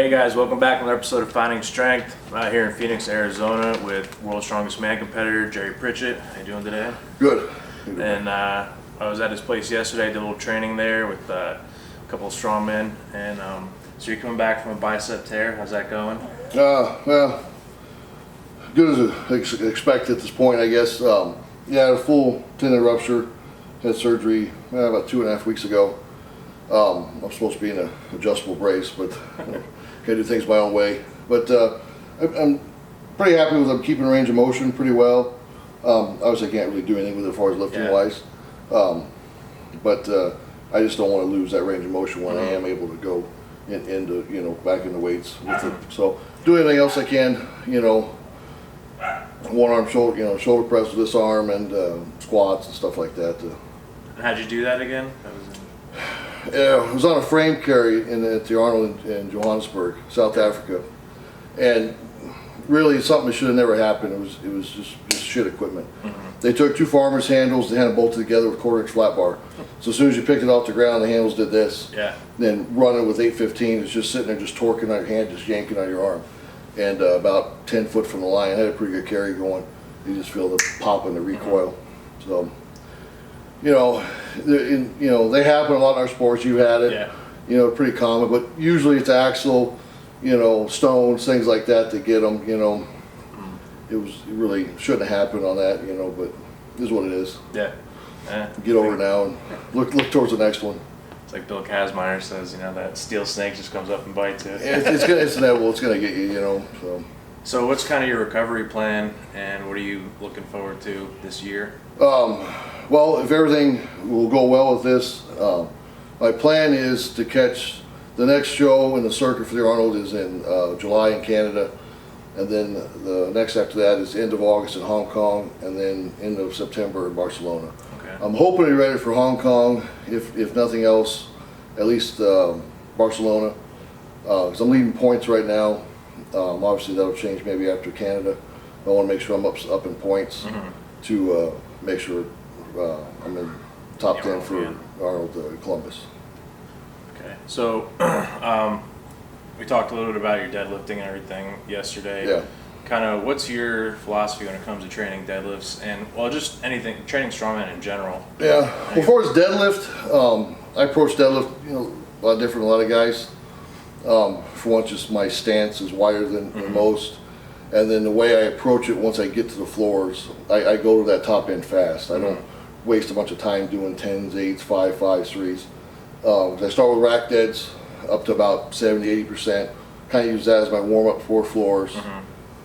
Hey guys, welcome back to another episode of Finding Strength. I'm out here in Phoenix, Arizona with World's Strongest Man competitor, Jerry Pritchett. How you doing today? Good. And I was at his place yesterday, did a little training there with a couple of strongmen. And so you're coming back from a bicep tear. How's that going? Well, good as expected at this point, I guess. Yeah, I had a full tendon rupture. Had surgery about 2.5 weeks ago. I'm supposed to be in an adjustable brace, but I do things my own way. But I'm pretty happy with them keeping range of motion pretty well. Obviously, I can't really do anything with it as far as lifting wise. But I just don't want to lose that range of motion when I am able to go into back into weights with it. So do anything else I can, one arm shoulder press with this arm and squats and stuff like that. How'd you do that again? Yeah, I was on a frame carry at the Arnold in Johannesburg, South Africa, and really something that should have never happened. It was just shit equipment. They took two farmers' handles, they had them bolted together with 1/4-inch flat bar. So as soon as you picked it off the ground, the handles did this. Yeah. Then running with 815, it's just sitting there, just torquing on your hand, just yanking on your arm, and about 10 foot from the line, I had a pretty good carry going. You just feel the pop in the recoil. So. They happen a lot in our sports. You had it, pretty common, but usually it's axle, stones, things like that to get them. It really shouldn't have happened on that, but it is what it is. Yeah. Get over it now and look towards the next one. It's like Bill Kazmaier says, that steel snake just comes up and bites you. It's inevitable. It's gonna get you, So what's kind of your recovery plan, and what are you looking forward to this year? Well, if everything will go well with this, my plan is to catch the next show in the circuit for the Arnold is in July in Canada, and then the next after that is end of August in Hong Kong, and then end of September in Barcelona. Okay. I'm hoping to be ready for Hong Kong, if nothing else, at least Barcelona, because I'm leading points right now. Obviously that'll change maybe after Canada. I want to make sure I'm up in points to make sure I'm in top 10 for Arnold Columbus. Okay, so we talked a little bit about your deadlifting and everything yesterday. Yeah. Kind of what's your philosophy when it comes to training deadlifts and, well, just anything, training strongman in general? Yeah, well, as far as deadlift, I approach deadlift a lot different than a lot of guys. For one, just my stance is wider than most. And then the way I approach it once I get to the floors, I go to that top end fast. I don't waste a bunch of time doing 10s, 8s, 5s, 3s. I start with rack deads up to about 70-80%. Kind of use that as my warm up for floors.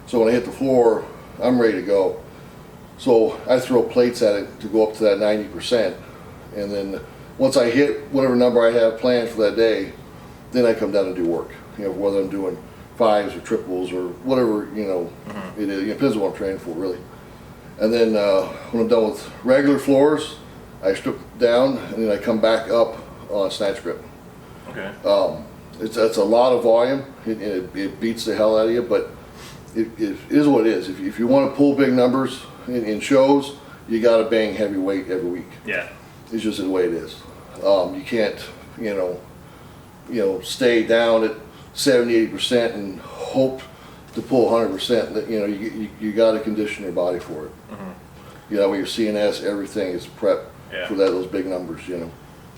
So when I hit the floor, I'm ready to go. So I throw plates at it to go up to that 90%. And then once I hit whatever number I have planned for that day, then I come down and do work. Whether I'm doing 5s or triples or whatever, it is. It depends on what I'm training for, really. And then when I'm done with regular floors, I strip down and then I come back up on snatch grip. Okay. It's a lot of volume. It beats the hell out of you, but it is what it is. If you want to pull big numbers in shows, you got to bang heavy weight every week. Yeah. It's just the way it is. You can't, stay down at 70-80% and hope to pull 100%. You got to condition your body for it. With your CNS, everything is prep for those big numbers.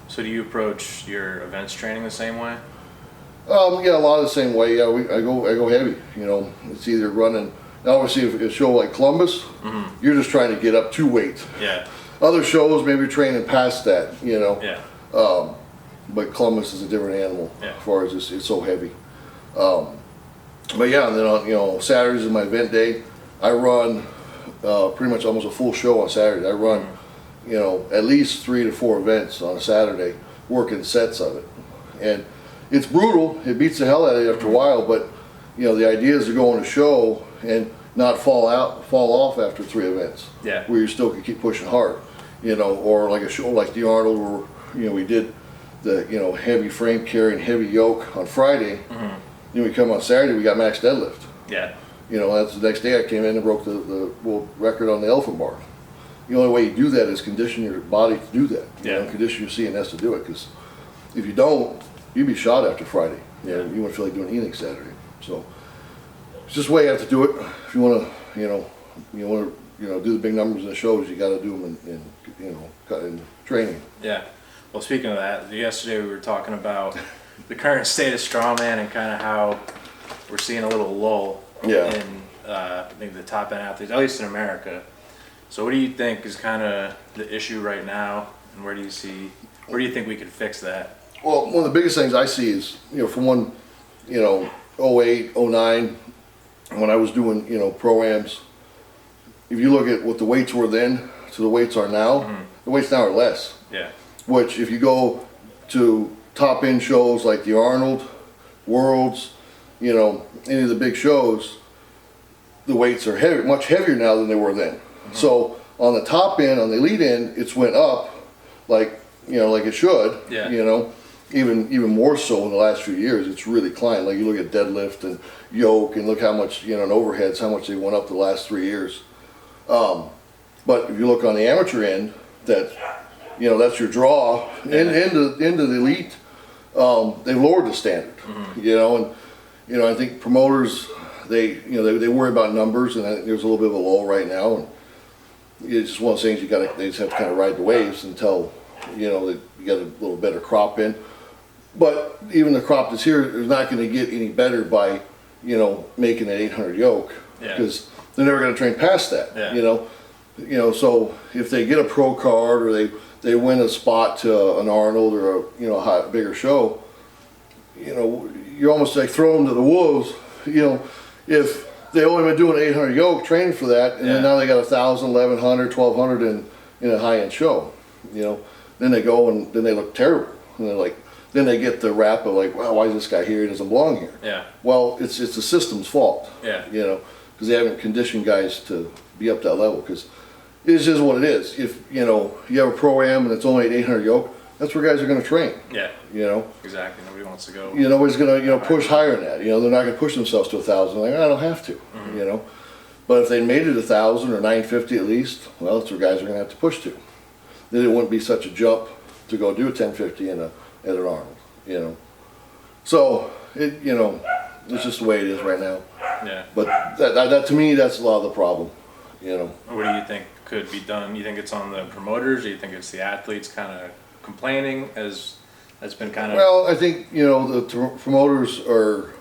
So do you approach your events training the same way? Yeah, a lot of the same way. Yeah, I go heavy. It's either running. Obviously, if a show like Columbus, you're just trying to get up to weight. Yeah. Other shows, maybe you're training past that. Yeah. But Columbus is a different animal as far as it's so heavy. But yeah, and then on Saturdays is my event day. I run pretty much almost a full show on Saturday. I run at least 3 to 4 events on a Saturday, working sets of it, and it's brutal. It beats the hell out of you after a while. But the idea is to go on a show and not fall off after 3 events. Yeah. Where you still can keep pushing hard. Or like a show like the Arnold where we did the heavy frame carry and heavy yoke on Friday. Then we come on Saturday, we got max deadlift. Yeah. That's the next day I came in and broke the world record on the elephant bar. The only way you do that is condition your body to do that. Condition your CNS to do it, because if you don't, you'd be shot after Friday. You know, you wouldn't feel like doing anything Saturday. So it's just the way you have to do it. If you want to, do the big numbers in the shows, you got to do them in training. Yeah. Well, speaking of that, yesterday we were talking about the current state of strongman and kind of how we're seeing a little lull in maybe the top end athletes, at least in America. So what do you think is kind of the issue right now, and where do you think we could fix that? Well, one of the biggest things I see is, from 08, 09, when I was doing, pro-ams, if you look at what the weights were then to the weights are now, the weights now are less. Yeah. Which, if you go to top end shows like the Arnold, Worlds, any of the big shows, the weights are heavy, much heavier now than they were then. So on the top end, on the elite end, it's went up like it should. Yeah. Even more so in the last few years. It's really climbed. Like you look at deadlift and yoke, and look how much and overheads, how much they went up the last 3 years. But if you look on the amateur end, that's your draw. Into the elite, they've lowered the standard. And I think promoters they worry about numbers, and I think there's a little bit of a lull right now. And it's just one of those things they just have to kind of ride the waves until that you get a little better crop in. But even the crop that's here is not going to get any better by making an 800 yoke, because they're never going to train past that. Yeah. So if they get a pro card or they win a spot to an Arnold or a bigger show, you're almost like throwing them to the wolves. If they only been doing 800 yoke training for that, and then now they got 1,000, 1,100, 1,200 in a high end show, then they go and then they look terrible, and they're like. Then they get the rap of like, well, why is this guy here? He doesn't belong here. Yeah. Well, it's the system's fault. Yeah. Because they haven't conditioned guys to be up that level. Because it's just what it is. If you have a pro-am and it's only an 800 yoke, that's where guys are going to train. Yeah. Exactly. Nobody wants to go. Nobody's going to push higher than that. They're not going to push themselves to 1,000. Like, I don't have to. But if they made it 1,000 or 950 at least, well, that's where guys are going to have to push to. Then it wouldn't be such a jump to go do a 1050 at an Arnold, So it's just the way it is right now. Yeah. But that to me, that's a lot of the problem. What do you think could be done? You think it's on the promoters? Do you think it's the athletes kind of complaining? That's been kind of. Well, I think the promoters are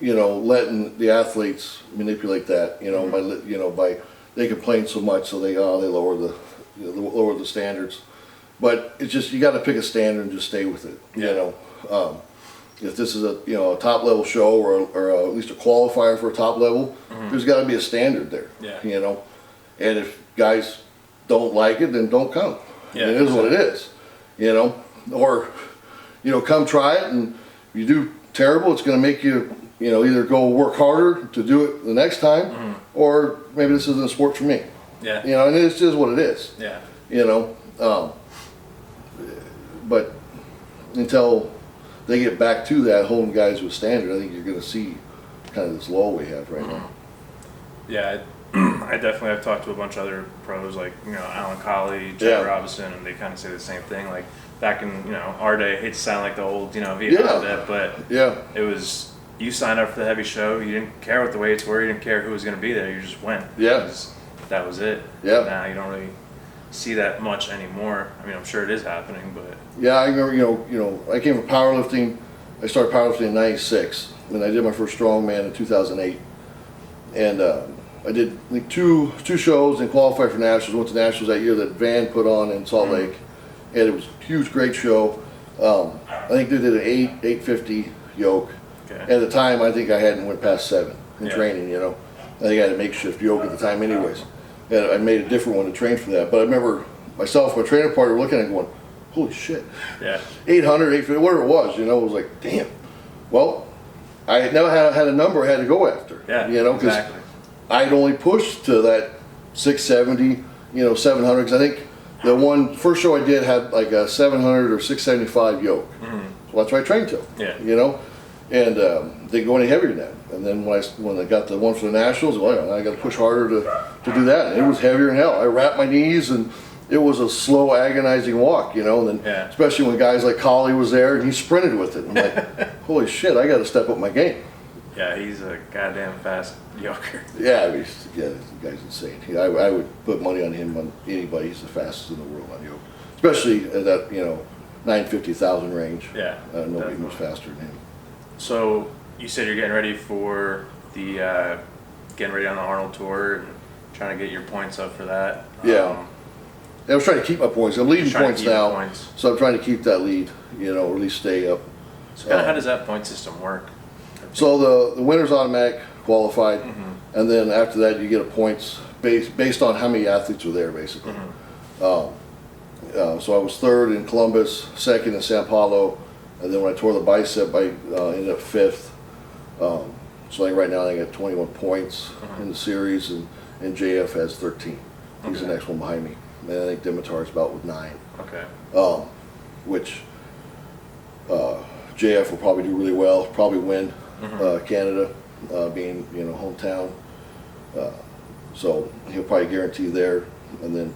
letting the athletes manipulate that. By they complain so much, so they lower the standards. But it's just, you got to pick a standard and just stay with it. If this is a top level show or at least a qualifier for a top level, there's got to be a standard there. Yeah. And if guys don't like it, then don't come. Yeah, it is what it is. Or come try it, and if you do terrible, it's going to make you either go work harder to do it the next time, or maybe this isn't a sport for me. Yeah. And it's just what it is. Yeah. But until they get back to that, holding guys with standard, I think you're going to see kind of this lull we have right now. Yeah, I definitely have talked to a bunch of other pros like Arlen Columbus, Jeff Robinson, and they kind of say the same thing. Like back in our day, I hate to sound like the old Vietnam vet, but it was you signed up for the heavy show. You didn't care what the weights were. You didn't care who was going to be there. You just went. Yeah, that was it. Yeah. Now you don't really see that much anymore. I mean, I'm sure it is happening, but yeah, I remember. I came from powerlifting. I started powerlifting in '96, and I did my first Strongman in 2008, and I did like two shows and qualified for nationals. Went to nationals that year that Van put on in Salt Lake, and it was a huge, great show. I think they did an 850 yoke. Okay. At the time, I think I hadn't went past 7 in training. I think I had a makeshift yoke at the time, anyways. And I made a different one to train for that. But I remember myself, my trainer partner, looking at it going, holy shit. Yeah. 800, 850, whatever it was, it was like, damn. Well, I had never had a number I had to go after. Yeah, because exactly. I'd only pushed to that 670, 700, because I think the first show I did had like a 700 or 675 yoke. So that's what I trained to. Yeah. And didn't go any heavier than that. And then when I got the one for the nationals, well, I got to push harder to do that. And it was heavier than hell. I wrapped my knees and it was a slow, agonizing walk, you know. And then, especially when guys like Collie was there and he sprinted with it. I'm like, holy shit, I got to step up my game. Yeah, he's a goddamn fast yoker. Yeah, the guy's insane. I would put money on him on anybody. He's the fastest in the world on yoke, especially at that 950,000 range. Yeah, nobody moves faster than him. So you said you're getting ready for the getting ready on the Arnold tour and trying to get your points up for that. Yeah. I was trying to keep my points. I'm leading points now, so I'm trying to keep that lead, or at least stay up. So kind of how does that point system work? So the winner's automatic qualified, and then after that you get a points based on how many athletes are there, basically. So I was third in Columbus, second in Sao Paulo, and then when I tore the bicep, I ended up fifth. So I think right now I got 21 points in the series, and JF has 13. He's the next one behind me. And I think Dimitar's about with 9. Okay. Which JF will probably do really well, probably win Canada, being hometown. So he'll probably guarantee there, and then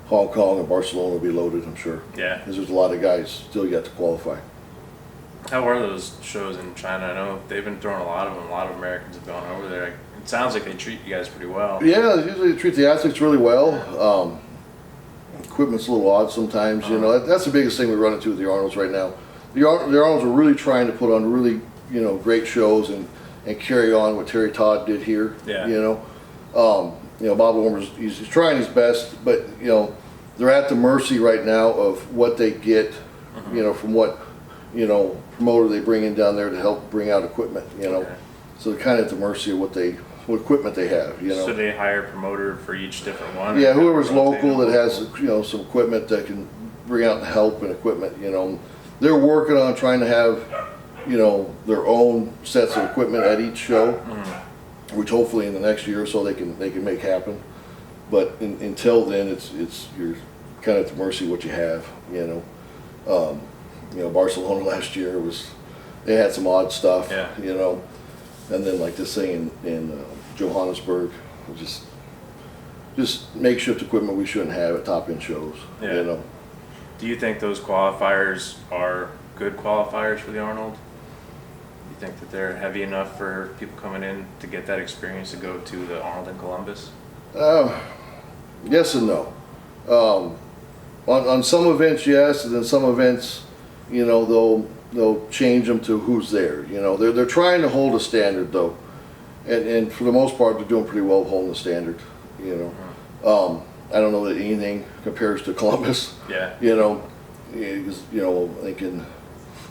Hong Kong and Barcelona will be loaded, I'm sure. Yeah. Because there's a lot of guys still yet to qualify. How are those shows in China? I know they've been throwing a lot of them. A lot of Americans have gone over there. It sounds like they treat you guys pretty well. Yeah, usually they treat the athletes really well. Equipment's a little odd sometimes. That's the biggest thing we run into with the Arnolds right now. The Arnolds are really trying to put on really great shows and carry on what Terry Todd did here. Yeah. Bob Warmer's he's trying his best, but they're at the mercy right now of what they get, from what promoter they bring in down there to help bring out equipment. So they're kind of at the mercy of what equipment they have. So they hire a promoter for each different one. Yeah, whoever's local that has some equipment that can bring out help and equipment. They're working on trying to have their own sets of equipment at each show, which hopefully in the next year or so they can make happen. But until then, you're kind of at the mercy of what you have. Barcelona last year they had some odd stuff. Yeah. And then like this thing in Johannesburg, just makeshift equipment we shouldn't have at top end shows. Yeah. Do you think those qualifiers are good qualifiers for the Arnold? Do you think that they're heavy enough for people coming in to get that experience to go to the Arnold in Columbus? Yes and no. On some events, yes, and then some events, they'll change them to who's there. They're trying to hold a standard though, and for the most part, they're doing pretty well holding the standard. I don't know that anything compares to Columbus. Yeah. I think in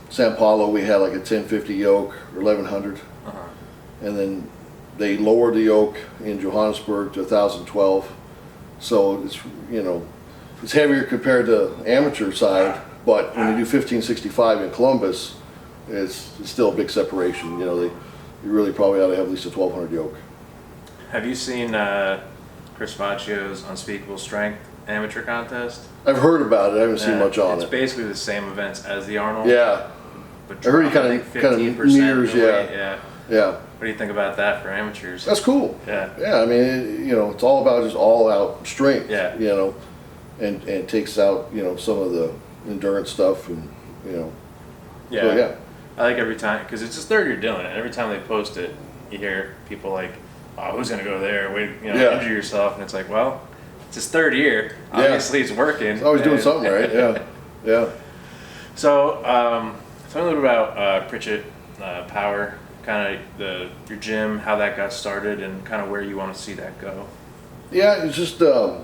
Sao Paulo we had like a 1050 yoke or 1100, and then they lowered the yoke in Johannesburg to 1012. So it's heavier compared to amateur side, but when you do 1565 in Columbus, it's still a big separation. You really probably ought to have at least a 1200 yoke. Have you seen Chris Faccio's Unspeakable Strength amateur contest? I've heard about it. I haven't seen much on it. It's basically the same events as the Arnold. Yeah. But I heard he kind of mirrors. Yeah. Yeah. What do you think about that for amateurs? That's cool. Yeah. Yeah. I mean, it's all about just all out strength. Yeah. And takes out some of the endurance stuff and Yeah. So, yeah. I like every time because it's his third year doing it. Every time they post it, you hear people like, "Oh, who's gonna go there? Wait, injure yourself." And it's like, well, it's his third year. Obviously, it's working. He's always doing something right. Yeah. Yeah. So, tell me a little bit about Pritchett Power, kind of your gym, how that got started, and kind of where you want to see that go. Yeah, it's just I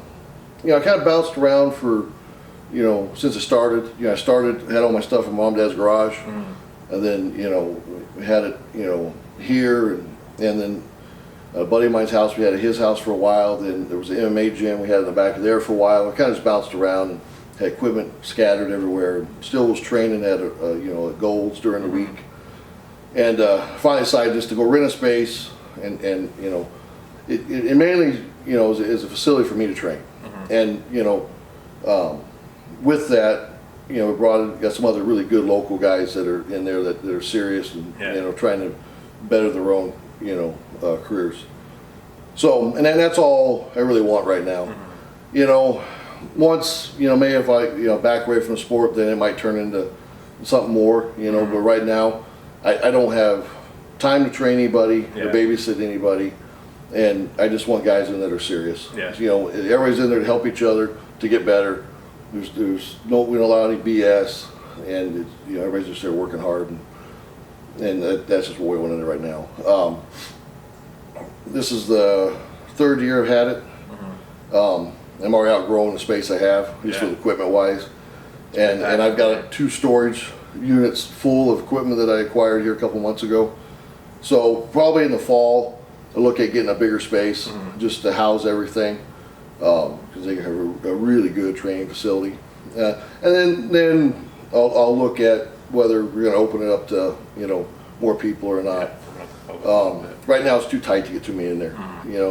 kind of bounced around for since I started. I had all my stuff in mom and dad's garage, and then we had it here, and then a buddy of mine's house. We had at his house for a while. Then there was an MMA gym we had in the back of there for a while. I kind of just bounced around and had equipment scattered everywhere. Still was training at at Gold's during the week, and finally decided just to go rent a space and it mainly is a facility for me to train, and with that we got some other really good local guys that are in there that are serious and trying to better their own careers. So and that's all I really want right now. once, maybe if I, back away from the sport, then it might turn into something more, but right now, I don't have time to train anybody or babysit anybody, and I just want guys in that are serious. Yeah. Everybody's in there to help each other, to get better. We don't allow any BS, and everybody's just there working hard, and that's just what we want in there right now. This is the third year I've had it. I'm already outgrowing the space I have, just with equipment wise, and I've got 2 storage units full of equipment that I acquired here a couple months ago. So probably in the fall, I'll look at getting a bigger space just to house everything, because they have a really good training facility. And then I'll look at whether we're going to open it up to more people or not. Right now it's too tight to get too many in there.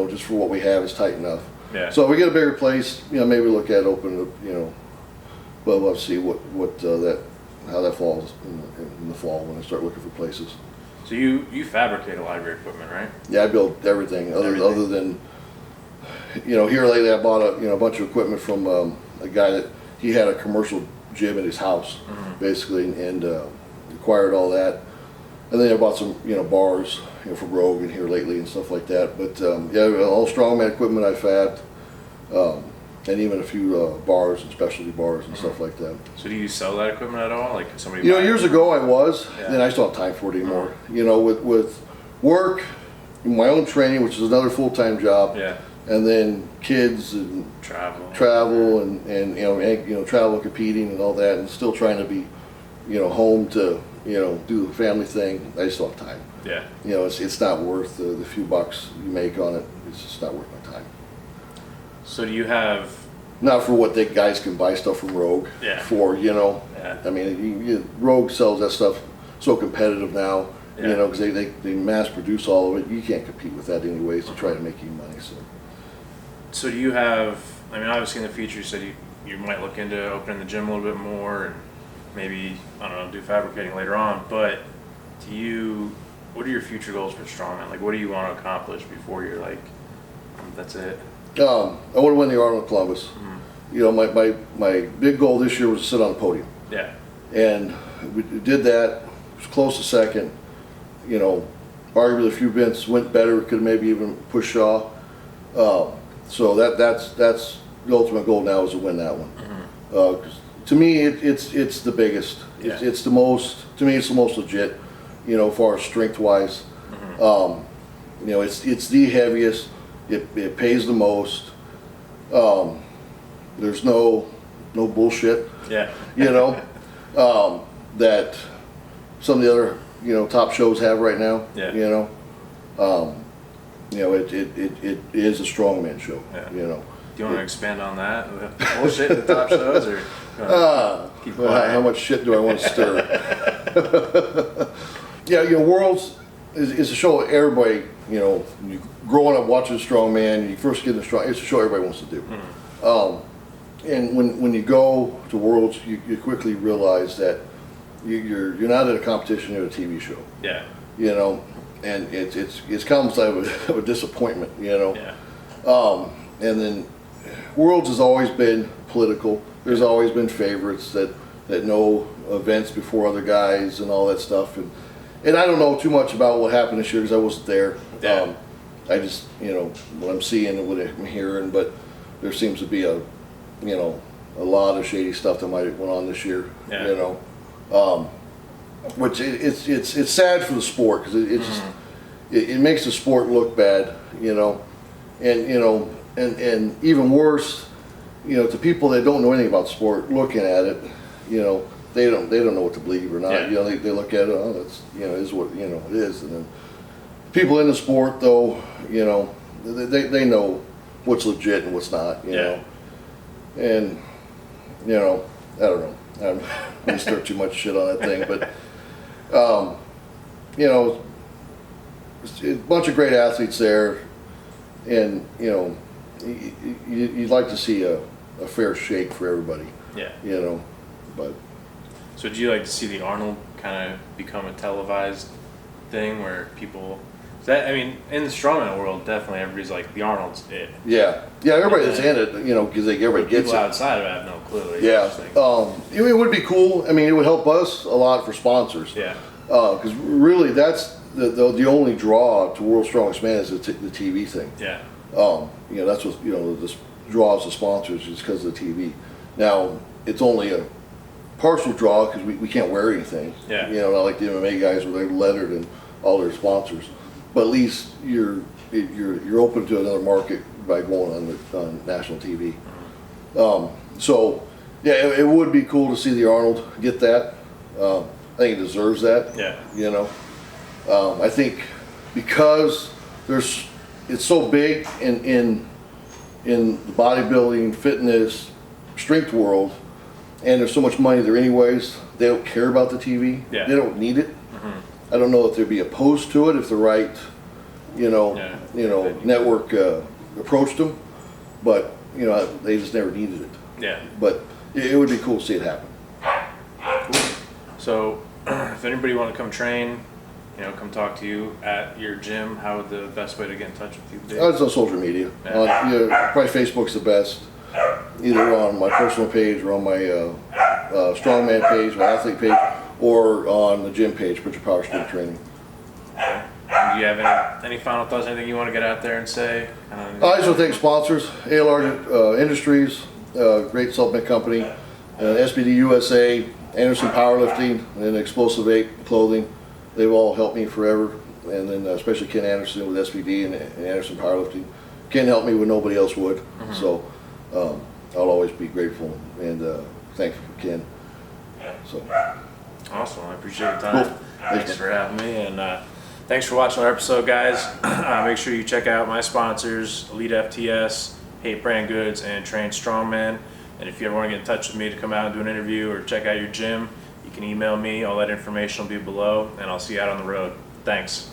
Just for what we have, it's tight enough. Yeah. So if we get a bigger place, maybe look at opening it. But we'll see how that falls in the fall when I start looking for places. So you fabricate a lot of your equipment, right? Yeah, I build everything other than here lately I bought a bunch of equipment from a guy that he had a commercial gym at his house basically, and acquired all that. And then I bought some bars from Rogue in here lately and stuff like that. But all Strongman equipment I fabbed, and even a few bars and specialty bars and stuff like that. So do you sell that equipment at all? Like somebody? Years ago I was, then I just don't have time for it anymore. With work, my own training, which is another full-time job. Yeah. And then kids and travel and travel and competing and all that, and still trying to be home to do the family thing. I just don't have time. Yeah. It's not worth the few bucks you make on it. It's just not worth my time. So do you have? Not for what guys can buy stuff from Rogue. Yeah. For Yeah. I mean, Rogue sells that stuff so competitive now. Yeah. Because they mass produce all of it. You can't compete with that anyways to try to make you money. So do you have? I mean, obviously in the future you said you might look into opening the gym a little bit more and maybe, I don't know, do fabricating later on. But what are your future goals for Strongman? Like, what do you want to accomplish before you're like, that's it? I want to win the Arnold Columbus. My big goal this year was to sit on the podium. Yeah. And we did that. It was close to second. Arguably a few events went better. We could maybe even push Shaw. So that's the ultimate goal now, is to win that one. 'Cause to me, it's the biggest. Yeah. It's the most. To me, it's the most legit. As far as strength wise. It's the heaviest. It pays the most. There's no bullshit. Yeah. That some of the other top shows have right now. Yeah. It is a strongman show. Yeah. Do you want to expand on that? Bullshit at the top shows, or keep quiet? How much shit do I want to stir? Worlds is a show everybody, you growing up watching Strongman, you first get into Strong, it's a show everybody wants to do. And when you go to Worlds, you quickly realize that you're not at a competition, you're at a TV show. Yeah. And it's comes out of a disappointment, Yeah. And then Worlds has always been political. There's always been favorites that know events before other guys and all that stuff. And I don't know too much about what happened this year because I wasn't there. Yeah. I just, what I'm seeing and what I'm hearing, but there seems to be a lot of shady stuff that might have went on this year. Yeah. Which it's sad for the sport because it makes the sport look bad, and even worse, to people that don't know anything about the sport looking at it, they don't know what to believe or not. Yeah. They look at it, oh, that's is what it is, and then people in the sport though, they know what's legit and what's not, Yeah. and I don't know. I'm going to stir too much shit on that thing, but it's a bunch of great athletes there, and you'd like to see a fair shake for everybody. Yeah. But So do you like to see the Arnold kind of become a televised thing where people That, I mean, in the strongman world, definitely everybody's like, the Arnold's it. Yeah, everybody that's in it, you know, because everybody gets People it. outside of it have no clue. Yeah, it would be cool. I mean, it would help us a lot for sponsors. Yeah. Because really, that's the only draw to World's Strongest Man is the TV thing. Yeah. You know, that's what, you know, this draws the sponsors is because of the TV. Now, it's only a partial draw because we can't wear anything. Yeah. You know, not like the MMA guys where they're lettered and all their sponsors. But at least you're open to another market by going on national TV. So yeah, it would be cool to see the Arnold get that. I think it deserves that. Yeah. You know, I think because it's so big in the bodybuilding, fitness, strength world, and there's so much money there anyways. They don't care about the TV. Yeah. They don't need it. I don't know if they'd be opposed to it if the right, network approached them, but you know they just never needed it. Yeah. But it would be cool to see it happen. Cool. So, if anybody want to come train, you know, come talk to you at your gym, how would the best way to get in touch with you be? It's on social media. Yeah. Probably Facebook's the best. Either on my personal page or on my Strongman page, my athlete page, or on the gym page, Frigid Power Strength Training. Okay. Do you have any final thoughts, anything you want to get out there and say? I just want to thank sponsors, ALR Industries, great supplement company, SBD USA, Anderson Powerlifting, and Explosive 8 Clothing. They've all helped me forever, and then especially Ken Anderson with SBD and Anderson Powerlifting. Ken helped me when nobody else would, so I'll always be grateful and thankful for Ken. So. Awesome, I appreciate your time. Cool. Thanks for having me, and thanks for watching our episode, guys. Make sure you check out my sponsors, Elite FTS, Hate Brand Goods, and Train Strongman. And if you ever want to get in touch with me to come out and do an interview or check out your gym, you can email me. All that information will be below, and I'll see you out on the road. Thanks.